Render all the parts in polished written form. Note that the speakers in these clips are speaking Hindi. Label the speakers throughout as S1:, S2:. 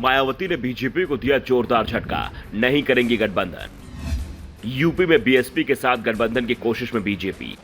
S1: मायावती ने बीजेपी को दिया जोरदार झटका, नहीं करेंगी गठबंधन। यूपी में बीएसपी के साथ गठबंधन की कोशिश में बीजेपी।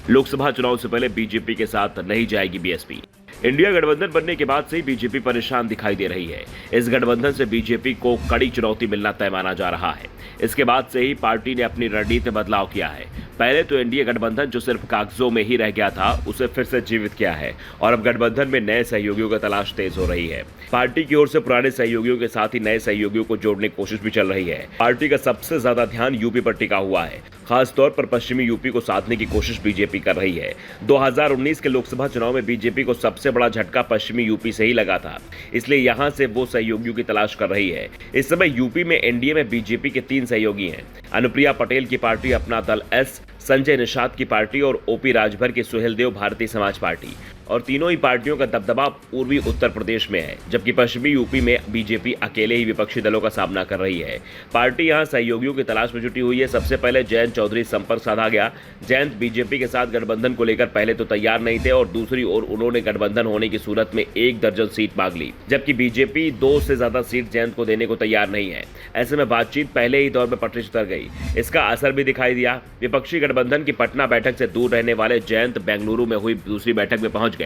S1: लोकसभा चुनाव से पहले बीजेपी के साथ नहीं जाएगी बीएसपी। इंडिया गठबंधन बनने के बाद से ही बीजेपी परेशान दिखाई दे रही है। इस गठबंधन से बीजेपी को कड़ी चुनौती मिलना तय माना जा रहा है। इसके बाद से ही पार्टी ने अपनी रणनीति में बदलाव किया है। पहले तो एनडीए गठबंधन जो सिर्फ कागजों में ही रह गया था, उसे फिर से जीवित किया है और अब गठबंधन में नए सहयोगियों की तलाश तेज हो रही है। पार्टी की ओर से पुराने सहयोगियों के साथ ही नए सहयोगियों को जोड़ने की कोशिश भी चल रही है। पार्टी का सबसे ज्यादा ध्यान यूपी पर टिका हुआ है। खासतौर पर पश्चिमी यूपी को साधने की कोशिश बीजेपी कर रही है। 2019 के लोकसभा चुनाव में बीजेपी को सबसे बड़ा झटका पश्चिमी यूपी से ही लगा था, इसलिए यहां से वो सहयोगियों की तलाश कर रही है। इस समय यूपी में एनडीए में बीजेपी के 3 सहयोगी हैं। अनुप्रिया पटेल की पार्टी अपना दल एस, संजय निषाद की पार्टी और ओपी राजभर की सुहेलदेव भारतीय समाज पार्टी। और तीनों ही पार्टियों का दबदबा पूर्वी उत्तर प्रदेश में है, जबकि पश्चिमी यूपी में बीजेपी अकेले ही विपक्षी दलों का सामना कर रही है। पार्टी यहां सहयोगियों की तलाश में जुटी हुई है। सबसे पहले जयंत चौधरी संपर्क साधा गया। जयंत बीजेपी के साथ गठबंधन को लेकर पहले तो तैयार नहीं थे और दूसरी ओर उन्होंने गठबंधन होने की सूरत में 1 दर्जन सीट मांग ली, जबकि बीजेपी 2 से ज्यादा सीट जयंत को देने को तैयार नहीं है। ऐसे में बातचीत पहले ही दौर में पटरी उतर गई। इसका असर भी दिखाई दिया। विपक्षी गठबंधन की पटना बैठक से दूर रहने वाले जयंत बेंगलुरु में हुई दूसरी बैठक में पहुंच गए।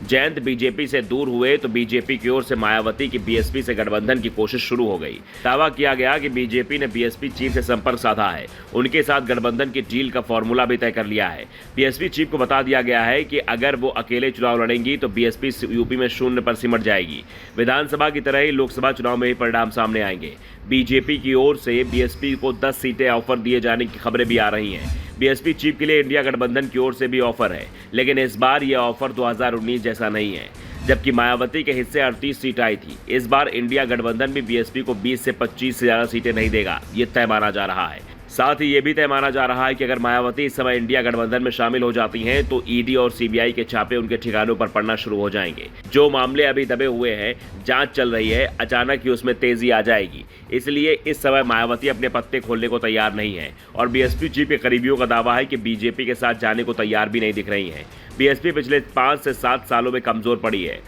S1: जयंत बीजेपी से दूर हुए तो बीजेपी की ओर से मायावती की बीएसपी से गठबंधन की कोशिश शुरू हो गई। दावा किया गया कि बीजेपी ने बीएसपी चीफ से संपर्क साधा है, उनके साथ गठबंधन की डील का फॉर्मूला भी तय कर लिया है। बीएसपी चीफ को बता दिया गया है कि अगर वो अकेले चुनाव लड़ेंगी तो बीएसपी यूपी में 0 पर सिमट जाएगी। विधानसभा की तरह ही लोकसभा चुनाव में ही परिणाम सामने आएंगे। बीजेपी की ओर से बीएसपी को 10 सीटें ऑफर दिए जाने की खबरें भी आ रही हैं। बीएसपी चीफ के लिए इंडिया गठबंधन की ओर से भी ऑफर है, लेकिन इस बार यह ऑफर 2019 जैसा नहीं है, जबकि मायावती के हिस्से 38 सीट आई थी। इस बार इंडिया गठबंधन भी बीएसपी को 20 से 25 से ज्यादा सीटें नहीं देगा, ये तय माना जा रहा है। साथ ही ये भी तय माना जा रहा है कि अगर मायावती इस समय इंडिया गठबंधन में शामिल हो जाती हैं तो ईडी और सीबीआई के छापे उनके ठिकानों पर पड़ना शुरू हो जाएंगे। जो मामले अभी दबे हुए हैं, जांच चल रही है, अचानक ही उसमें तेजी आ जाएगी। इसलिए इस समय मायावती अपने पत्ते खोलने को तैयार नहीं है और बीएसपी चीफ के करीबियों का दावा है कि बीजेपी के साथ जाने को तैयार भी नहीं दिख रही है। बीएसपी पिछले 5 से 7 सालों में कमजोर पड़ी है।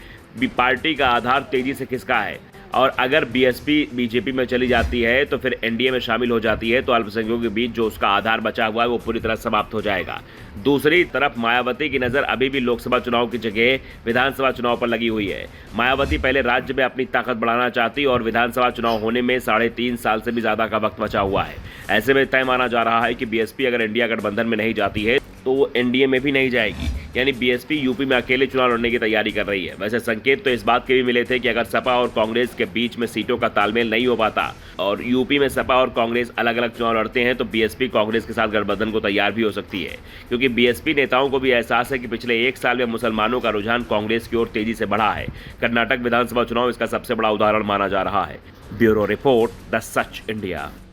S1: पार्टी का आधार तेजी से खिसका है और अगर बीएसपी बीजेपी में चली जाती है तो फिर एनडीए में शामिल हो जाती है तो अल्पसंख्यकों के बीच जो उसका आधार बचा हुआ है वो पूरी तरह समाप्त हो जाएगा। दूसरी तरफ मायावती की नजर अभी भी लोकसभा चुनाव की जगह विधानसभा चुनाव पर लगी हुई है। मायावती पहले राज्य में अपनी ताकत बढ़ाना चाहती और विधानसभा चुनाव होने में 3.5 साल से भी ज्यादा का वक्त बचा हुआ है। ऐसे में तय माना जा रहा है कि बीएसपी अगर इंडिया गठबंधन में नहीं जाती है तो वो एनडीए में भी नहीं जाएगी, यानी बीएसपी यूपी में अकेले चुनाव लड़ने की तैयारी कर रही है। वैसे संकेत तो इस बात के भी मिले थे कि अगर सपा और कांग्रेस के बीच में सीटों का तालमेल नहीं हो पाता और यूपी में सपा और कांग्रेस अलग अलग चुनाव लड़ते हैं तो बीएसपी कांग्रेस के साथ गठबंधन को तैयार भी हो सकती है, क्योंकि बीएसपी नेताओं को भी एहसास है कि पिछले 1 साल में मुसलमानों का रुझान कांग्रेस की ओर तेजी से बढ़ा है। कर्नाटक विधानसभा चुनाव इसका सबसे बड़ा उदाहरण माना जा रहा है। Bureau report, the such India.